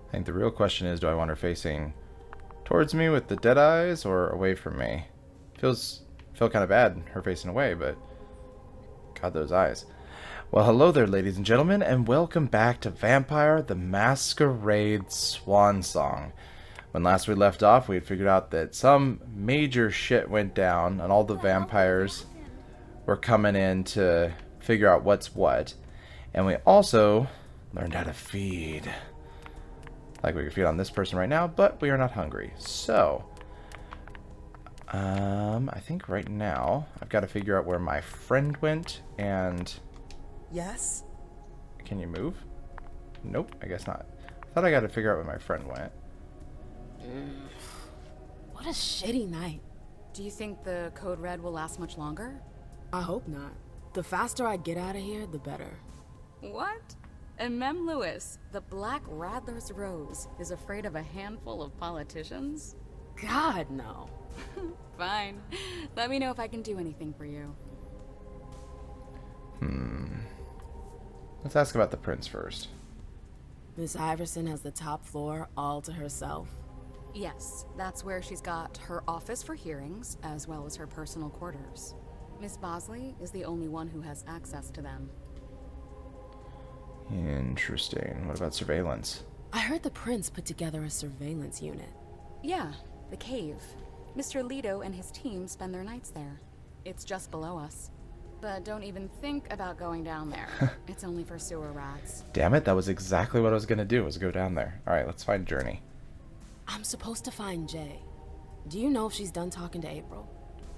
I think the real question is, do I want her facing towards me with the dead eyes or away from me? Feel kind of bad her facing away, but God, those eyes. Well, hello there, ladies and gentlemen, and welcome back to Vampire the Masquerade Swansong. When last we left off, we had figured out that some major shit went down, and all the vampires were coming in to figure out what's what. And we also learned how to feed. Like we can feed on this person right now, but we are not hungry. So, I think right now I've got to figure out where my friend went and... Yes? Can you move? Nope, I guess not. I thought I got to figure out where my friend went. What a shitty night. Do you think the code red will last much longer? I hope not. The faster I get out of here, the better. What? And Mem Lewis, the Black Rattler's Rose, is afraid of a handful of politicians? God, no. Fine. Let me know if I can do anything for you. Let's ask about the prince first. Miss Iverson has the top floor all to herself. Yes, that's where she's got her office for hearings, as well as her personal quarters. Miss Bosley is the only one who has access to them. Interesting. What about surveillance? I heard the prince put together a surveillance unit. Yeah, the cave. Mr. Lido and his team spend their nights there. It's just below us. But don't even think about going down there. It's only for sewer rats. Damn it, that was exactly what I was going to do, was go down there. Alright, let's find Journey. I'm supposed to find Jay. Do you know if she's done talking to April?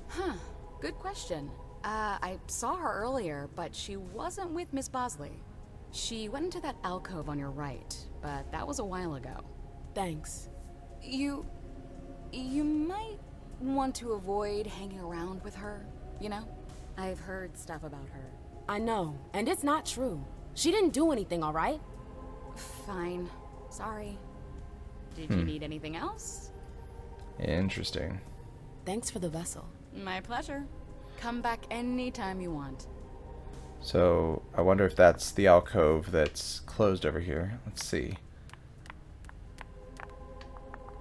Huh, good question. I saw her earlier, but she wasn't with Miss Bosley. She went into that alcove on your right, but that was a while ago. Thanks. You might want to avoid hanging around with her, you know? I've heard stuff about her. I know, and it's not true. She didn't do anything, all right? Fine. Sorry. Did you need anything else? Interesting. Thanks for the vessel. My pleasure. Come back anytime you want. So, I wonder if that's the alcove that's closed over here. Let's see.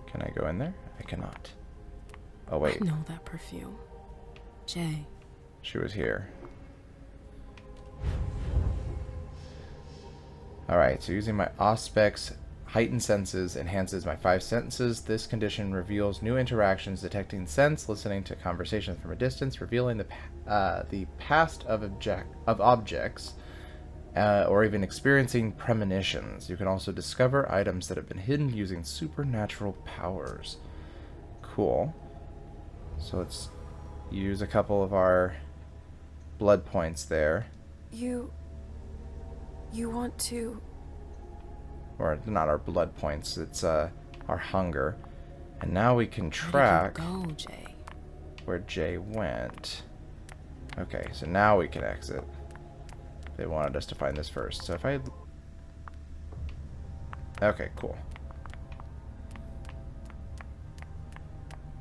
Can I go in there? I cannot. Oh, wait. I know that perfume. Jay. She was here. Alright, so using my Auspex heightened senses enhances my 5 senses. This condition reveals new interactions, detecting sense, listening to conversations from a distance, revealing the past of objects, or even experiencing premonitions. You can also discover items that have been hidden using supernatural powers. Cool. So let's use a couple of our blood points there. You want to... Or not our blood points, it's our hunger. And now we can track Where did you go, Jay? where Jay went. Okay, so now we can exit. They wanted us to find this first. So if I... Okay, cool.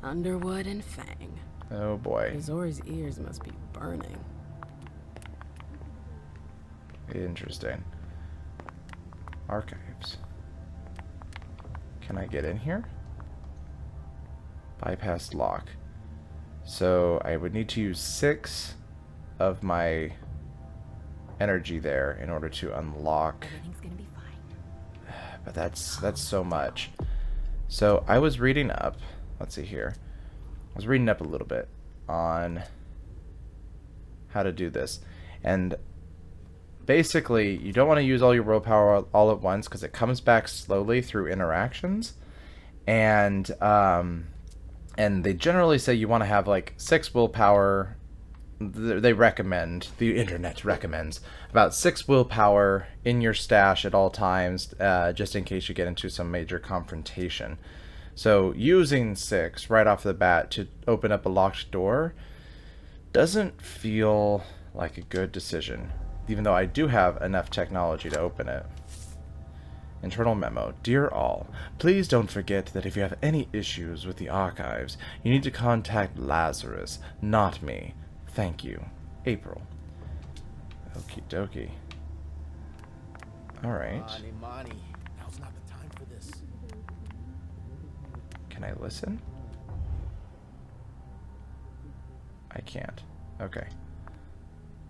Underwood and Fang. Oh boy. Zori's ears must be burning. Interesting. Archives. Can I get in here? Bypass lock. So I would need to use 6 of my energy there in order to unlock. Everything's gonna be fine. But that's so much. So I was reading up. Let's see here. I was reading up a little bit on how to do this, and basically, you don't want to use all your willpower all at once because it comes back slowly through interactions, and they generally say you want to have like 6 willpower. They recommend, the internet recommends, about 6 willpower in your stash at all times, just in case you get into some major confrontation. So using 6 right off the bat to open up a locked door doesn't feel like a good decision, even though I do have enough technology to open it. Internal memo. Dear all, please don't forget that if you have any issues with the archives, you need to contact Lazarus, not me. Thank you. April. Okie dokie. Alright. Money. Now's not the time for this. Can I listen? I can't. Okay.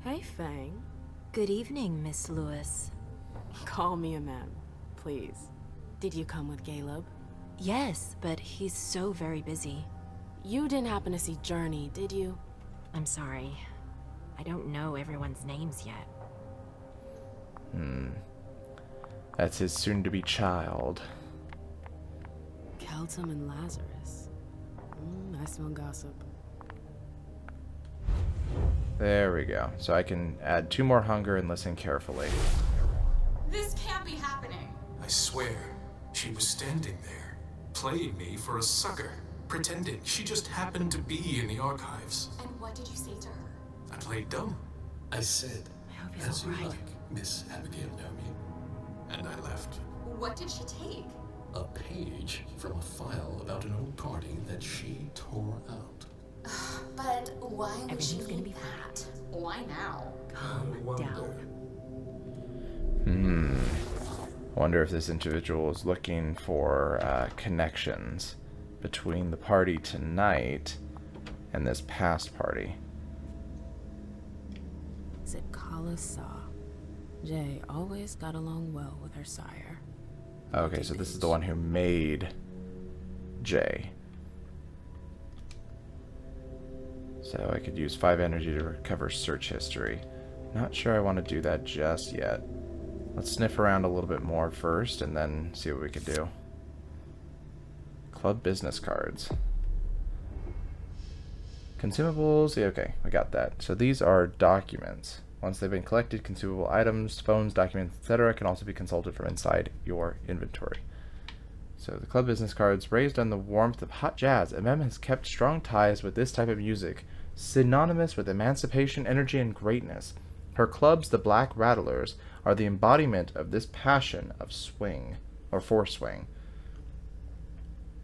Hey, Fang. Good evening, Miss Lewis. Call me a ma'am, please. Did you come with Caleb? Yes, but he's so very busy. You didn't happen to see Journey, did you? I'm sorry. I don't know everyone's names yet. That's his soon-to-be child. Keltum and Lazarus. I smell gossip. There we go. So I can add 2 more hunger and listen carefully. This can't be happening. I swear, she was standing there, playing me for a sucker, pretending she just happened to be in the archives. And what did you say to her? I played dumb. I said, I hope he's as you alright. like, Miss Abigail Naomi. And I left. What did she take? A page from a file about an old party that she tore out. But why would she Everything's gonna need be fine. that? Why now? Calm down. Wonder if this individual is looking for connections between the party tonight and this past party. Zipkala saw. Jay always got along well with her sire. Okay, so this is the one who made Jay. So I could use 5 energy to recover search history. Not sure I want to do that just yet. Let's sniff around a little bit more first and then see what we can do. Club business cards. Consumables, yeah, okay, we got that. So these are documents. Once they've been collected, consumable items, phones, documents, etc. can also be consulted from inside your inventory. So the club business cards, raised on the warmth of hot jazz, MM has kept strong ties with this type of music, synonymous with emancipation, energy, and greatness. Her clubs, the Black Rattlers, are the embodiment of this passion of swing, or for swing.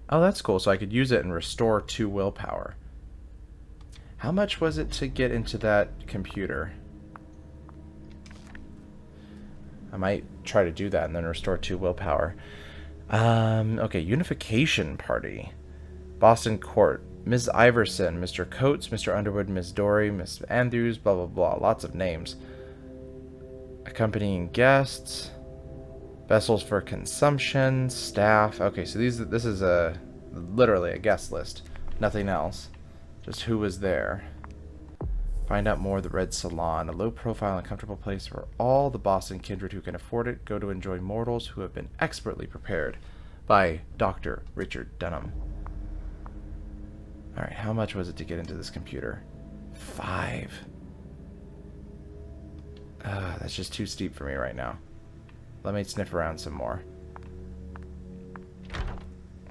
Oh, that's cool, so I could use it and restore 2 willpower. How much was it to get into that computer? I might try to do that and then restore 2 willpower. Okay, Unification Party. Boston Court. Ms. Iverson, Mr. Coates, Mr. Underwood, Ms. Dory, Ms. Andrews, blah, blah, blah. Lots of names. Accompanying guests. Vessels for consumption. Staff. Okay, so this is literally a guest list. Nothing else. Just who was there. Find out more of the Red Salon, a low-profile and comfortable place where all the Boston kindred who can afford it go to enjoy mortals who have been expertly prepared by Dr. Richard Dunham. Alright, how much was it to get into this computer? 5. That's just too steep for me right now. Let me sniff around some more. I'm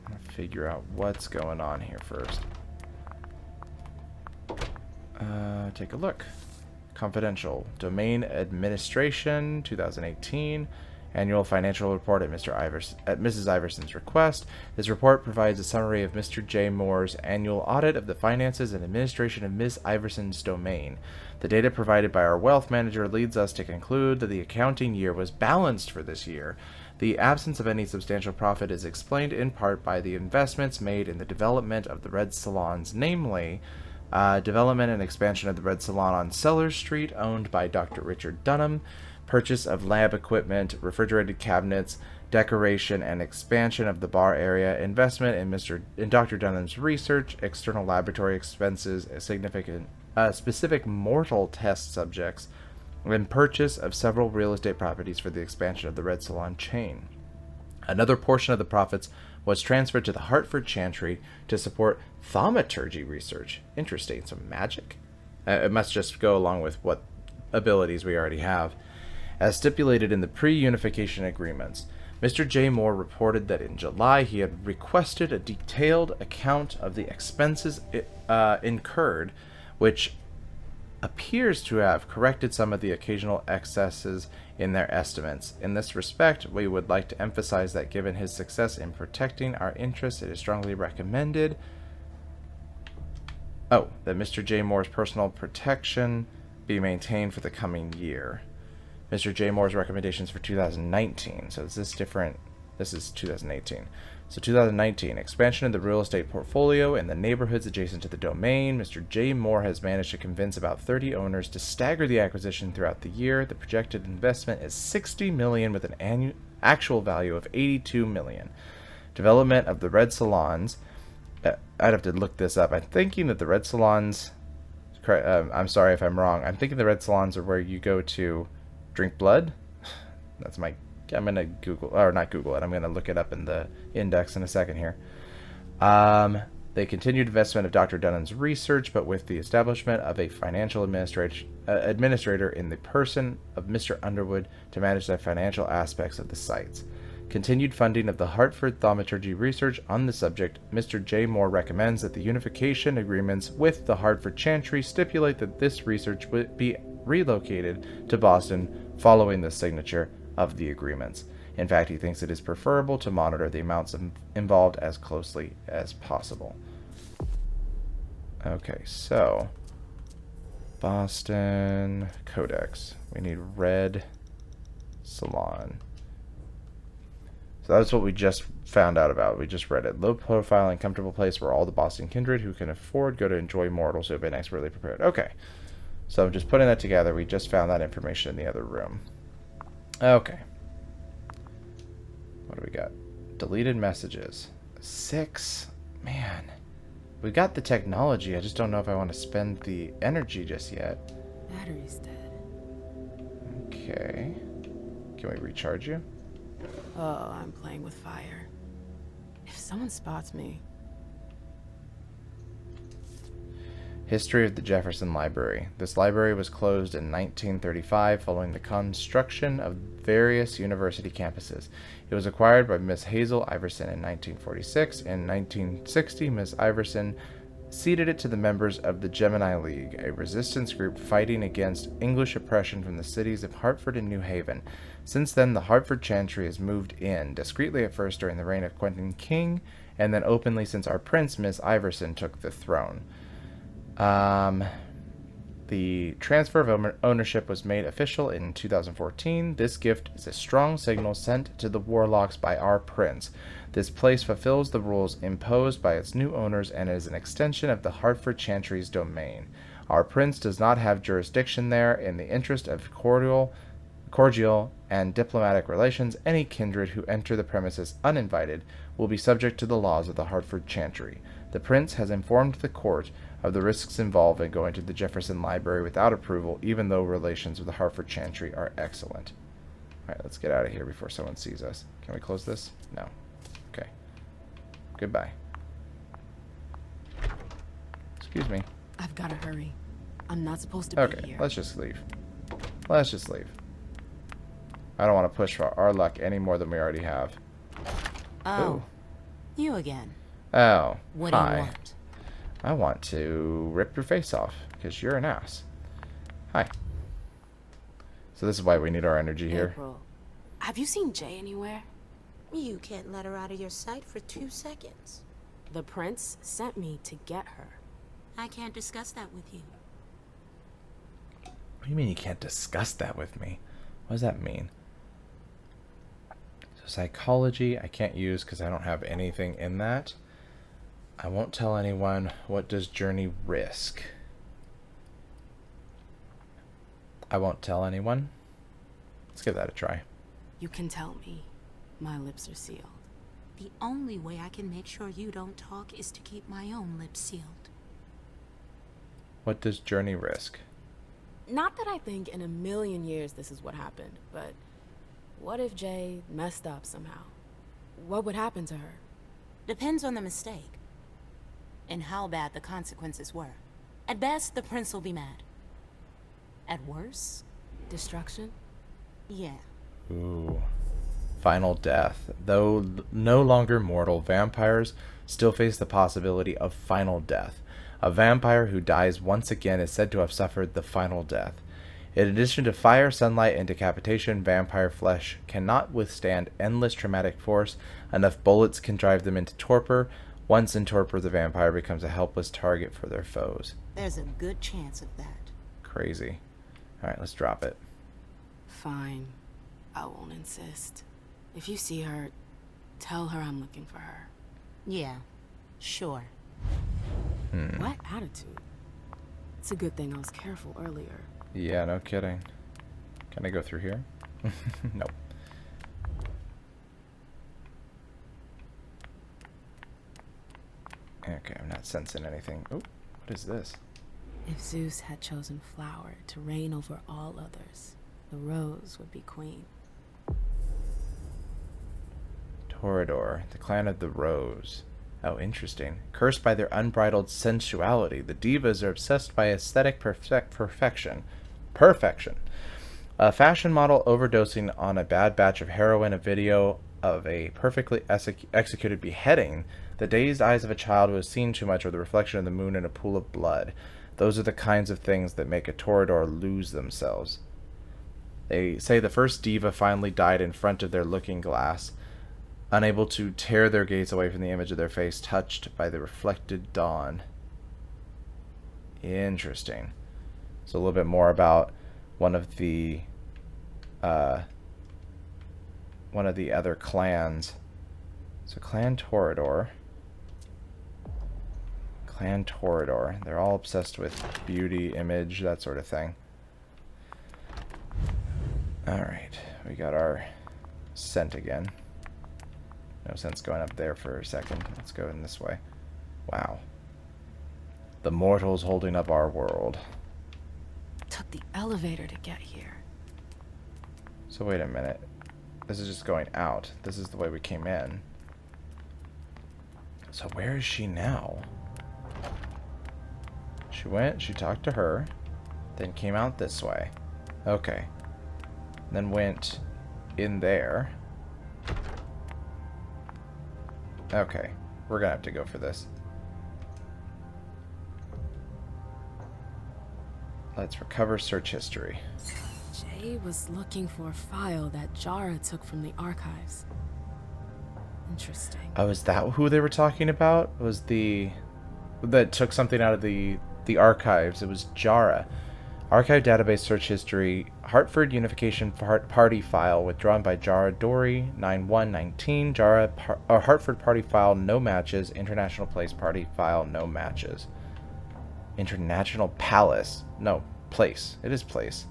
gonna figure out what's going on here first. Take a look. Confidential. Domain Administration, 2018. Annual financial report at Mrs. Iverson's request. This report provides a summary of Mr. J. Moore's annual audit of the finances and administration of Ms. Iverson's domain. The data provided by our wealth manager leads us to conclude that the accounting year was balanced for this year. The absence of any substantial profit is explained in part by the investments made in the development of the Red Salons, namely development and expansion of the Red Salon on Sellers Street, owned by Dr. Richard Dunham, purchase of lab equipment, refrigerated cabinets, decoration and expansion of the bar area, investment in Dr. Dunham's research, external laboratory expenses, specific mortal test subjects, and purchase of several real estate properties for the expansion of the Red Salon chain. Another portion of the profits was transferred to the Hartford Chantry to support thaumaturgy research. Interesting. Some magic? It must just go along with what abilities we already have. As stipulated in the pre-unification agreements, Mr. J. Moore reported that in July he had requested a detailed account of the expenses incurred, which appears to have corrected some of the occasional excesses in their estimates. In this respect, we would like to emphasize that given his success in protecting our interests, it is strongly recommended that Mr. J. Moore's personal protection be maintained for the coming year. Mr. J. Moore's recommendations for 2019. So is this different This is 2018. So 2019, expansion of the real estate portfolio in the neighborhoods adjacent to the domain. Mr. J. Moore has managed to convince about 30 owners to stagger the acquisition throughout the year. The projected investment is $60 million with an actual value of $82 million. Development of the red salons. I'd have to look this up. I'm thinking that the red salons... I'm sorry if I'm wrong. I'm thinking the red salons are where you go to drink blood. That's my... I'm going to Google... Or not Google it. I'm going to look it up in the index in a second here. They continued investment of Dr. Dunnan's research, but with the establishment of a financial administrator in the person of Mr. Underwood to manage the financial aspects of the sites. Continued funding of the Hartford thaumaturgy research on the subject. Mr. J. Moore recommends that the unification agreements with the Hartford Chantry stipulate that this research would be relocated to Boston following the signature of the agreements. In fact, he thinks it is preferable to monitor the amounts involved as closely as possible. Okay, so Boston Codex. We need red salon. So that's what we just found out about. We just read it. Low profile and comfortable place where all the Boston kindred who can afford go to enjoy mortals who have been expertly prepared. Okay. So just putting that together, we just found that information in the other room. Okay. What do we got? Deleted messages. 6. Man. We got the technology. I just don't know if I want to spend the energy just yet. Battery's dead. Okay. Can we recharge you? Oh, I'm playing with fire. If someone spots me... History of the Jefferson Library. This library was closed in 1935 following the construction of various university campuses. It was acquired by Miss Hazel Iverson in 1946. In 1960, Miss Iverson ceded it to the members of the Gemini League, a resistance group fighting against English oppression from the cities of Hartford and New Haven. Since then, the Hartford Chantry has moved in, discreetly at first during the reign of Quentin King, and then openly since our prince, Miss Iverson, took the throne. The transfer of ownership was made official in 2014. This gift is a strong signal sent to the warlocks by our prince. This place fulfills the rules imposed by its new owners and is an extension of the Hartford Chantry's domain. Our prince does not have jurisdiction there. In the interest of cordial and diplomatic relations, any kindred who enter the premises uninvited will be subject to the laws of the Hartford Chantry. The prince has informed the court of the risks involved in going to the Jefferson Library without approval, even though relations with the Hartford Chantry are excellent. Alright, let's get out of here before someone sees us. Can we close this? No. Okay. Goodbye. Excuse me. I've gotta hurry. I'm not supposed to be here. Okay, let's just leave. Let's just leave. I don't want to push for our luck any more than we already have. Oh. Ooh. You again. Oh, What hi. do you want? I want to rip your face off, because you're an ass. Hi. So this is why we need our energy here. April, have you seen Jay anywhere? You can't let her out of your sight for 2 seconds. The prince sent me to get her. I can't discuss that with you. What do you mean you can't discuss that with me? What does that mean? So psychology I can't use because I don't have anything in that. I won't tell anyone. What does journey risk? I won't tell anyone. Let's give that a try. You can tell me. My lips are sealed. The only way I can make sure you don't talk is to keep my own lips sealed. What does journey risk? Not that I think in a million years this is what happened, but what if Jay messed up somehow? What would happen to her? Depends on the mistake. And how bad the consequences were. At best, the prince will be mad. At worst, Destruction? yeah. Ooh. Final death. Though no longer mortal, vampires still face the possibility of final death. A vampire who dies once again is said to have suffered the final death. In addition to fire, sunlight, and decapitation, vampire flesh cannot withstand endless traumatic force. Enough bullets can drive them into torpor. Once in torpor, the vampire becomes a helpless target for their foes. There's a good chance of that. Crazy. Alright, let's drop it. Fine. I won't insist. If you see her, Tell her I'm looking for her. Yeah, sure. What attitude? It's a good thing I was careful earlier. Yeah, no kidding. Can I go through here? Nope. Okay, I'm not sensing anything. Oh, what is this? If Zeus had chosen Flower to reign over all others, the Rose would be queen. Toreador, the clan of the Rose. Oh, interesting. Cursed by their unbridled sensuality, the divas are obsessed by aesthetic perfection. Perfection. A fashion model overdosing on a bad batch of heroin, a video of a perfectly executed beheading, the dazed eyes of a child who has seen too much, or the reflection of the moon in a pool of blood. Those are the kinds of things that make a Toreador lose themselves. They say the first diva finally died in front of their looking glass, unable to tear their gaze away from the image of their face touched by the reflected dawn. Interesting. So a little bit more about one of the other clans. So Clan Toreador. Clan Toreador. They're all obsessed with beauty, image, that sort of thing. Alright, we got our scent again. No sense going up there for a second. Let's go in this way. Wow. The mortals holding up our world. Took the elevator to get here. So wait a minute. This is just going out. This is the way we came in. So where is she now? She went, she talked to her, then came out this way. Okay. Then went in there. Okay. We're gonna have to go for this. Let's recover search history. Jay was looking for a file that Jara took from the archives. Interesting. Oh, is that who they were talking about? Was that took something out of the archives? It was Jara. Archive database search history. Hartford Unification Party file withdrawn by Jara Dory 9119. Hartford Party file no matches. International Place Party file no matches. International Palace. No, place. It is place.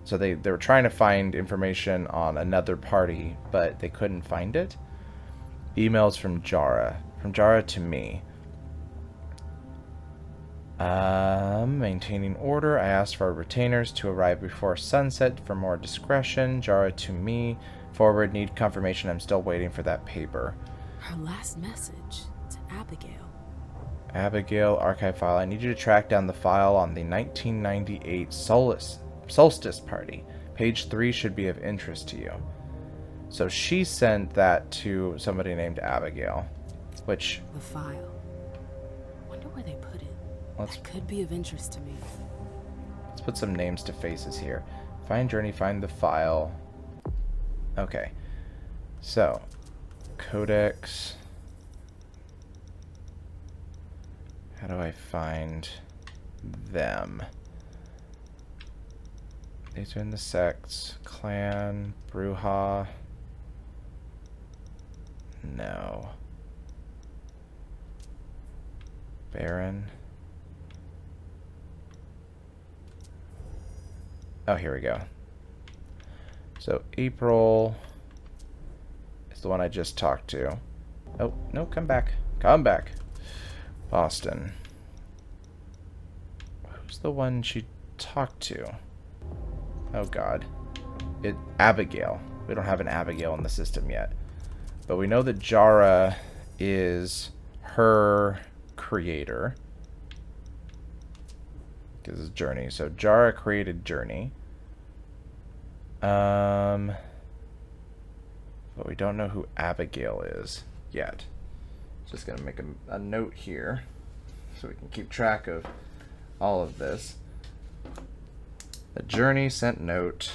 So they were trying to find information on another party, but they couldn't find it. Emails from Jara. From Jara to me. Maintaining order. I asked for our retainers to arrive before sunset for more discretion. Jara to me. Forward, need confirmation. I'm still waiting for that paper. Her last message to Abigail. Abigail, archive file. I need you to track down the file on the 1998 Solstice Party. Page 3 should be of interest to you. So she sent that to somebody named Abigail, which... The file. Wonder where they put it. Let's That could be of interest to me. Let's put some names to faces here. Find journey, find the file. Okay. So, Codex. How do I find them? These are in the sects. Clan, Bruja. No. Baron. Oh, here we go. So April is the one I just talked to. Oh, no, come back. Come back. Boston. Who's the one she talked to? Oh, God. Abigail. We don't have an Abigail in the system yet. But we know that Jara is her creator. Because it's Journey. So Jara created Journey. But we don't know who Abigail is yet. Just going to make a note here so we can keep track of all of this. The Journey sent note.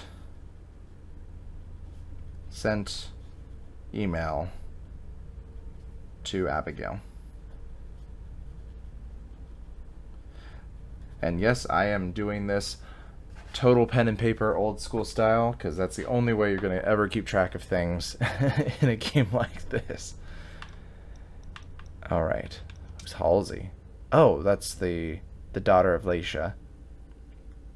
Sent email to Abigail. And yes, I am doing this total pen and paper old school style, because that's the only way you're going to ever keep track of things in a game like this. Alright. Who's Halsey? Oh, that's the daughter of Laisha.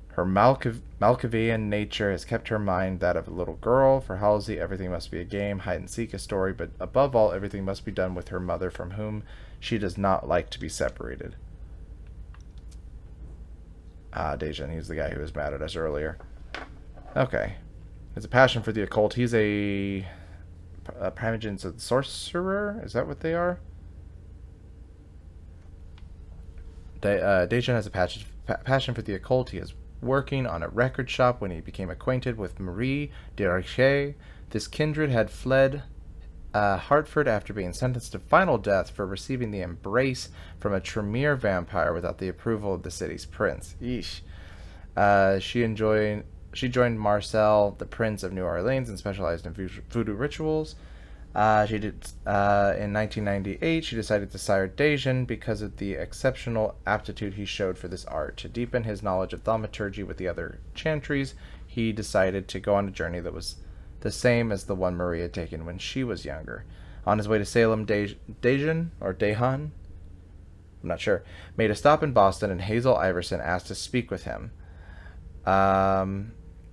Her Malkavian nature has kept her mind that of a little girl. For Halsey, everything must be a game, hide and seek, a story, but above all, everything must be done with her mother, from whom she does not like to be separated. Ah, Dejan, he's the guy who was mad at us earlier. Okay. There's a passion for the occult. He's a primogen's a sorcerer? Is that what they are? Dejan has a passion for the occult. He is working on a record shop when he became acquainted with Marie de Riche. This kindred had fled Hartford after being sentenced to final death for receiving the embrace from a Tremere vampire without the approval of the city's prince. Yeesh. She joined Marcel, the Prince of New Orleans, and specialized in voodoo rituals. In 1998, she decided to sire Dejan because of the exceptional aptitude he showed for this art. To deepen his knowledge of thaumaturgy with the other chantries, he decided to go on a journey that was the same as the one Marie had taken when she was younger. On his way to Salem, Dejan, or Dehan, I'm not sure, made a stop in Boston, and Hazel Iverson asked to speak with him.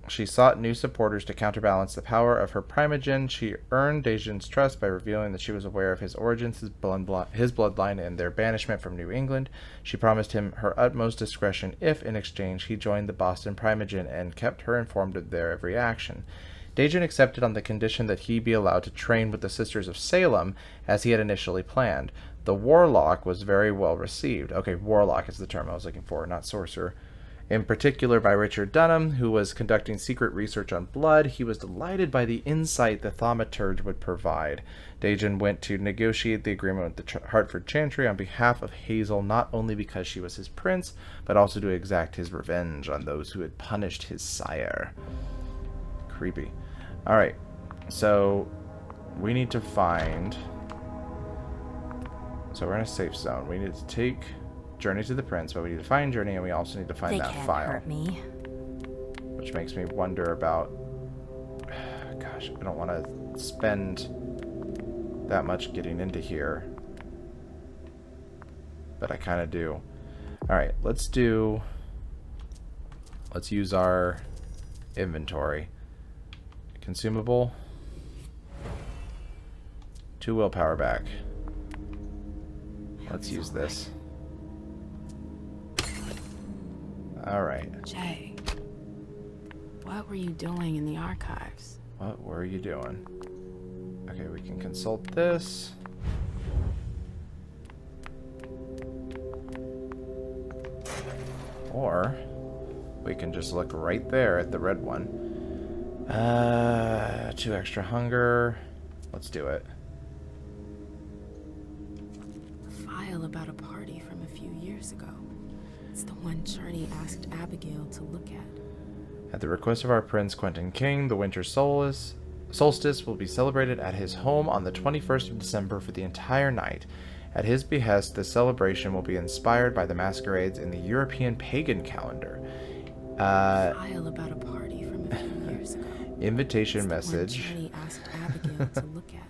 She sought new supporters to counterbalance the power of her primogen. She earned Dejan's trust by revealing that she was aware of his origins, his bloodline, and their banishment from New England. She promised him her utmost discretion if, in exchange, he joined the Boston primogen and kept her informed of their every action. Dejan accepted on the condition that he be allowed to train with the Sisters of Salem, as he had initially planned. The warlock was very well received. Okay, warlock is the term I was looking for, not sorcerer. In particular by Richard Dunham, who was conducting secret research on blood. He was delighted by the insight the thaumaturge would provide. Dejan went to negotiate the agreement with the Hartford Chantry on behalf of Hazel, not only because she was his prince, but also to exact his revenge on those who had punished his sire. Creepy. Alright, so we need to find... So we're in a safe zone. We need to take Journey to the Prince, but we need to find Journey, and we also need to find that file. They can't hurt me. Which makes me wonder about... Gosh, I don't want to spend that much getting into here. But I kind of do. Alright, let's use our inventory. Consumable. 2 willpower back. Let's use this. Alright. Jay, what were you doing in the archives? What were you doing? Okay, we can consult this. Or we can just look right there at the red one. 2 extra hunger. Let's do it. A file about a party from a few years ago. It's the one Charlie asked Abigail to look at. At the request of our Prince Quentin King, the winter solstice will be celebrated at his home on the 21st of December for the entire night. At his behest, the celebration will be inspired by the masquerades in the European pagan calendar. A file about a party from a few years ago. Invitation message. Charlie asked Abigail to look at.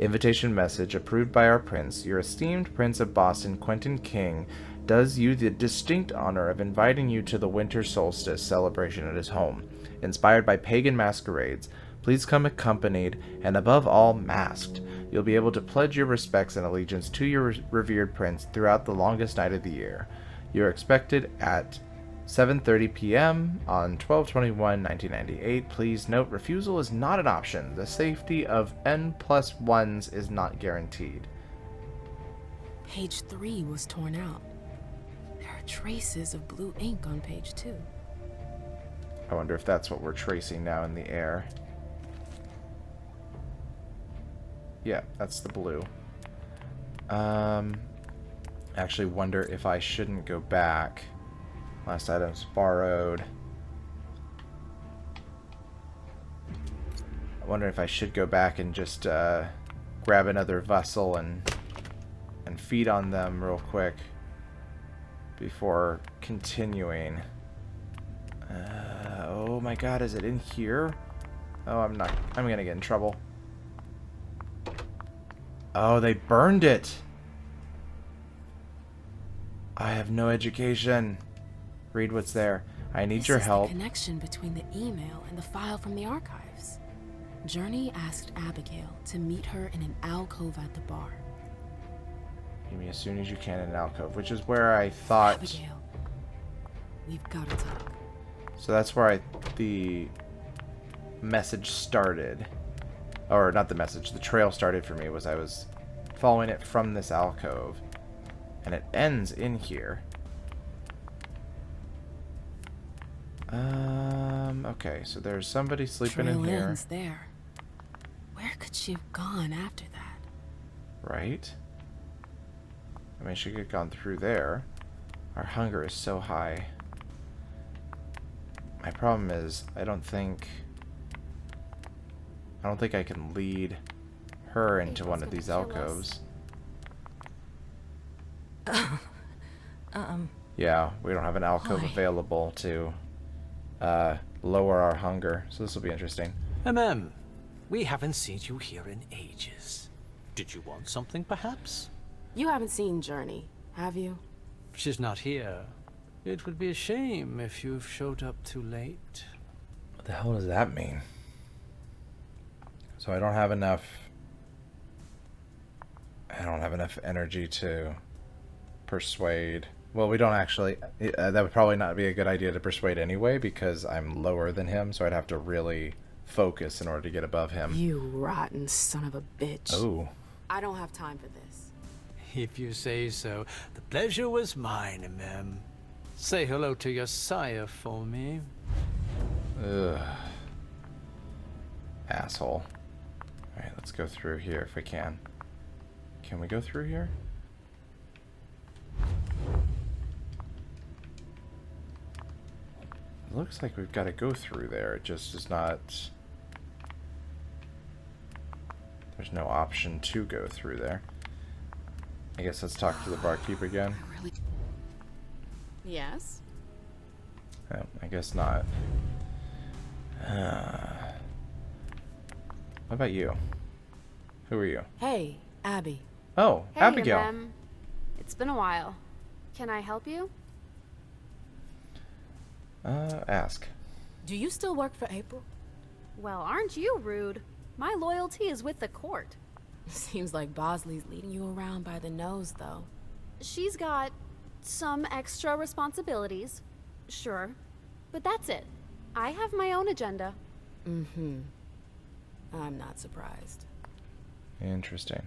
Invitation message approved by our prince. Your esteemed Prince of Boston, Quentin King, does you the distinct honor of inviting you to the winter solstice celebration at his home. Inspired by pagan masquerades, please come accompanied and above all masked. You'll be able to pledge your respects and allegiance to your revered prince throughout the longest night of the year. You're expected at 7:30 p.m. on 12/21/1998. Please note, refusal is not an option. The safety of N+1s is not guaranteed. Page 3 was torn out. There are traces of blue ink on page 2. I wonder if that's what we're tracing now in the air. Yeah, that's the blue. Actually wonder if I shouldn't go back. Last items borrowed. I wonder if I should go back and just grab another vessel and feed on them real quick before continuing. Oh my god, is it in here? Oh, I'm gonna get in trouble. Oh, they burned it! I have no education. Read what's there. I need your help. This is the connection between the email and the file from the archives. Journey asked Abigail to meet her in an alcove at the bar. Meet me as soon as you can in an alcove, which is where I thought... Abigail, we've got to talk. So that's where the message started. Or not the message, the trail started for me, was I was following it from this alcove. And it ends in here. Okay, so there's somebody sleeping Trail in here. ends there. Where could she have gone after that? Right? I mean, she could have gone through there. Our hunger is so high. My problem is, I don't think I can lead her into one of these alcoves. Yeah, we don't have an alcove available to lower our hunger, so this will be interesting. We haven't seen you here in ages. Did you want something, perhaps? You haven't seen Journey, have you? She's not here. It would be a shame if you've showed up too late. What the hell does that mean? So I don't have enough energy to persuade. Well, we don't actually... that would probably not be a good idea to persuade anyway, because I'm lower than him, so I'd have to really focus in order to get above him. You rotten son of a bitch. Oh. I don't have time for this. If you say so. The pleasure was mine, Mem. Say hello to your sire for me. Ugh. Asshole. Alright, let's go through here if we can. Can we go through here? It looks like we've got to go through there. It just is not... There's no option to go through there. I guess let's talk to the barkeep again. Yes? Oh, I guess not. What about you? Who are you? Hey, Abby. Oh, Hey, Abigail. Mem. It's been a while. Can I help you? Ask. Do you still work for April? Well, aren't you rude? My loyalty is with the court. Seems like Bosley's leading you around by the nose, though. She's got some extra responsibilities, sure, but that's it. I have my own agenda. Mm-hmm. I'm not surprised. Interesting.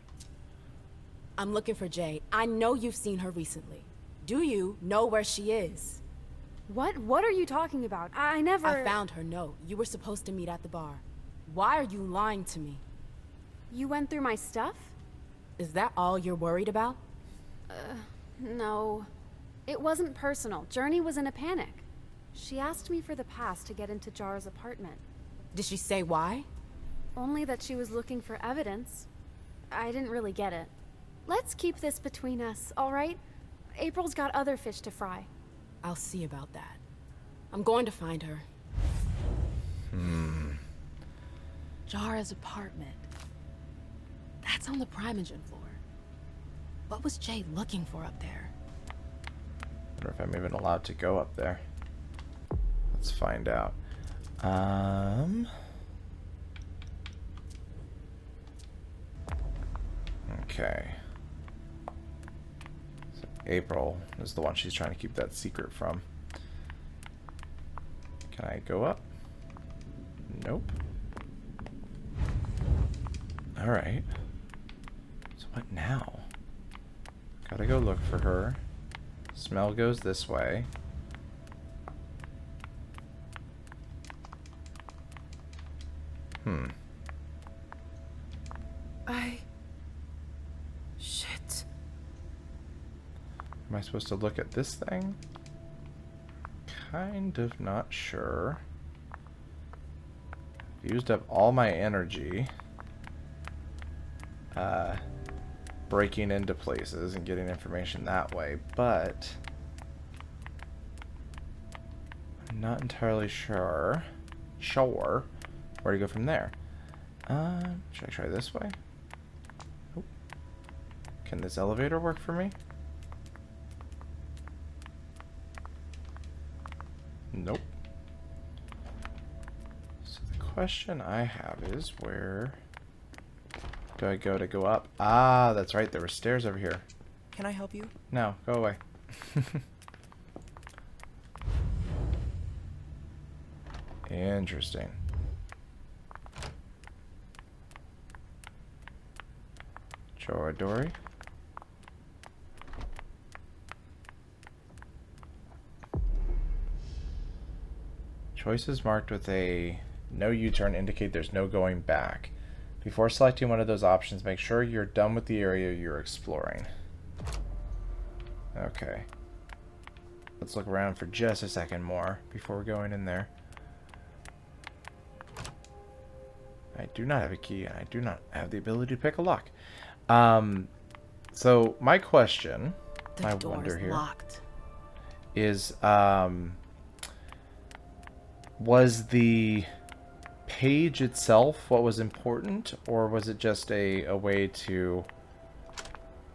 I'm looking for Jay. I know you've seen her recently. Do you know where she is? What are you talking about? I never... I found her note. You were supposed to meet at the bar. Why are you lying to me? You went through my stuff? Is that all you're worried about? No. It wasn't personal. Journey was in a panic. She asked me for the pass to get into Jar's apartment. Did she say why? Only that she was looking for evidence. I didn't really get it. Let's keep this between us, all right? April's got other fish to fry. I'll see about that. I'm going to find her. Jara's apartment. That's on the Primogen floor. What was Jay looking for up there? I wonder if I'm even allowed to go up there. Let's find out. Okay. So April is the one she's trying to keep that secret from. Can I go up? Nope. Alright. So what now? Gotta go look for her. Smell goes this way. Shit. Am I supposed to look at this thing? Kind of not sure. Used up all my energy. Breaking into places and getting information that way, but I'm not entirely sure sure where to go from there. Should I try this way? Oh. Can this elevator work for me? Nope. So the question I have is, where do I go to go up? Ah, that's right. There were stairs over here. Can I help you? No, go away. Interesting. Choradori. Choices marked with a no U-turn indicate there's no going back. Before selecting one of those options, make sure you're done with the area you're exploring. Okay. Let's look around for just a second more before going in there. I do not have a key, and I do not have the ability to pick a lock. So my question, I wonder here, locked. is was the page itself what was important, or was it just a way to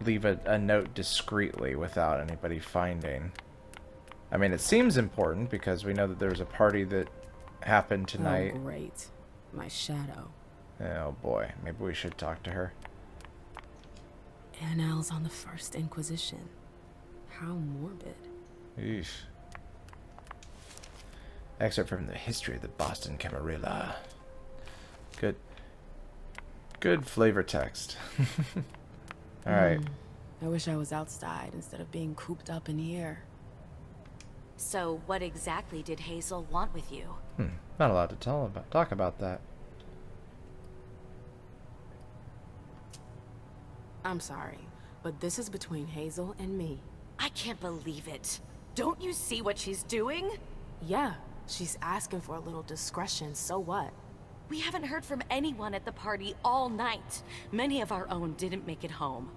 leave a note discreetly without anybody finding? I mean, it seems important because we know that there was a party that happened tonight. Oh, great. My shadow. Oh boy, maybe we should talk to her. Annals on the First Inquisition. How morbid. Eesh. Excerpt from the History of the Boston Camarilla. Good flavor text. Alright. I wish I was outside instead of being cooped up in here. So, what exactly did Hazel want with you? Not allowed to talk about that. I'm sorry, but this is between Hazel and me. I can't believe it. Don't you see what she's doing? Yeah, she's asking for a little discretion, so what? We haven't heard from anyone at the party all night. Many of our own didn't make it home.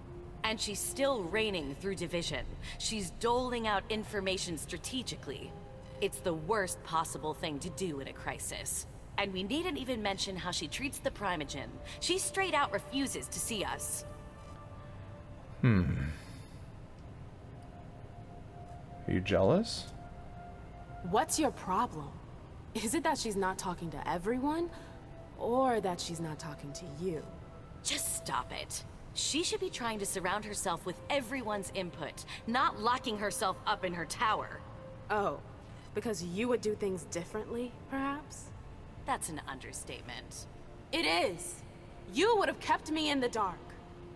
And she's still reigning through division. She's doling out information strategically. It's the worst possible thing to do in a crisis. And we needn't even mention how she treats the Primogen. She straight out refuses to see us. Are you jealous? What's your problem? Is it that she's not talking to everyone? Or that she's not talking to you? Just stop it. She should be trying to surround herself with everyone's input, not locking herself up in her tower. Oh, because you would do things differently, perhaps? That's an understatement. It is. You would have kept me in the dark.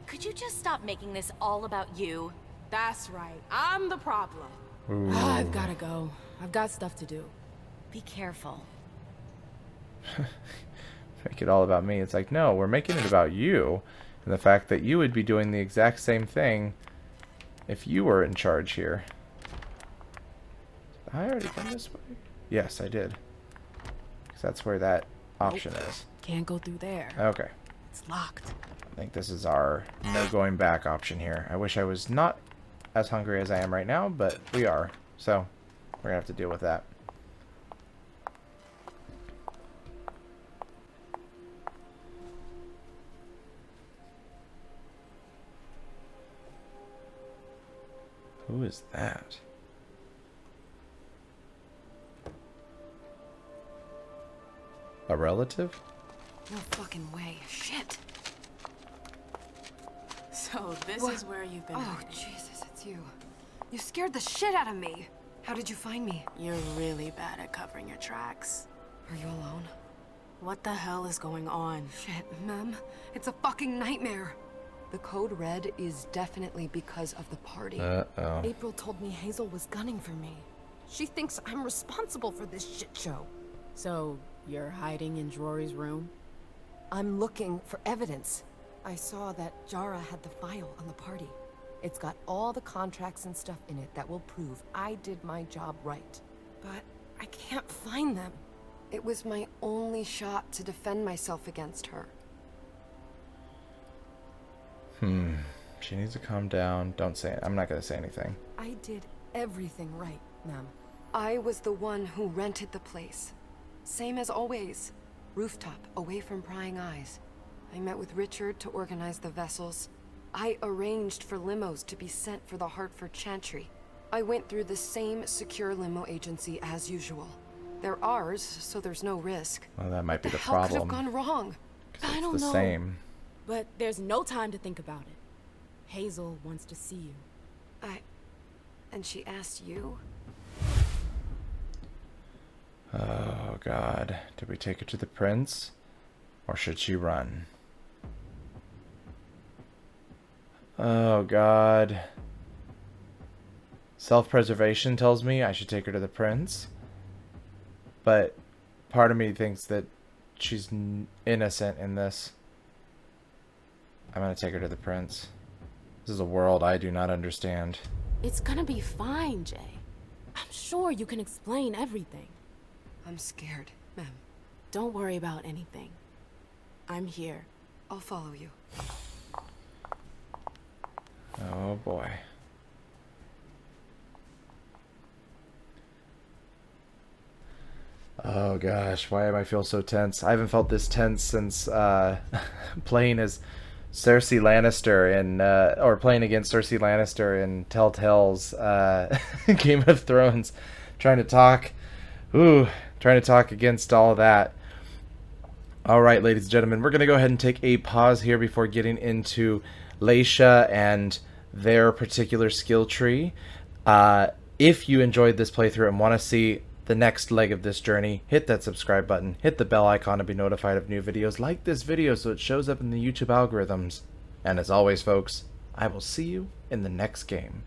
Could you just stop making this all about you? That's right. I'm the problem. Ooh. I've gotta go. I've got stuff to do. Be careful. Make it all about me. It's like, no, we're making it about you. And the fact that you would be doing the exact same thing if you were in charge here. Did I already come this way? Yes, I did. Because that's where that option is. Can't go through there. Okay. It's locked. I think this is our no going back option here. I wish I was not as hungry as I am right now, but we are. So we're going to have to deal with that. Who is that? A relative? No fucking way. Shit. So this What? is where you've been Oh, hiding. Jesus, it's you. You scared the shit out of me. How did you find me? You're really bad at covering your tracks. Are you alone? What the hell is going on? Shit, Mem. It's a fucking nightmare. The code red is definitely because of the party. Uh-oh. April told me Hazel was gunning for me. She thinks I'm responsible for this shit show. So, you're hiding in Drury's room? I'm looking for evidence. I saw that Jara had the file on the party. It's got all the contracts and stuff in it that will prove I did my job right. But I can't find them. It was my only shot to defend myself against her. She needs to calm down. Don't say it. I'm not going to say anything. I did everything right, ma'am. I was the one who rented the place. Same as always. Rooftop, away from prying eyes. I met with Richard to organize the vessels. I arranged for limos to be sent for the Hartford Chantry. I went through the same secure limo agency as usual. They're ours, so there's no risk. Well, that might be the What could have problem. gone wrong? I It's don't the know. same. But there's no time to think about it. Hazel wants to see you. And she asked you? Oh, God. Did we take her to the prince? Or should she run? Oh, God. Self-preservation tells me I should take her to the prince. But part of me thinks that she's innocent in this. I'm going to take her to the prince. This is a world I do not understand. It's gonna be fine, Jay. I'm sure you can explain everything. I'm scared, ma'am. Don't worry about anything. I'm here. I'll follow you. Oh, boy. Oh gosh, why am I feel so tense? I haven't felt this tense since playing as Cersei Lannister in or playing against Cersei Lannister in Telltale's Game of Thrones, trying to talk against all of that. All right, ladies and gentlemen, we're going to go ahead and take a pause here before getting into Leisha and their particular skill tree. If you enjoyed this playthrough and want to see the next leg of this journey, hit that subscribe button, hit the bell icon to be notified of new videos, like this video so it shows up in the YouTube algorithms. And as always, folks, I will see you in the next game.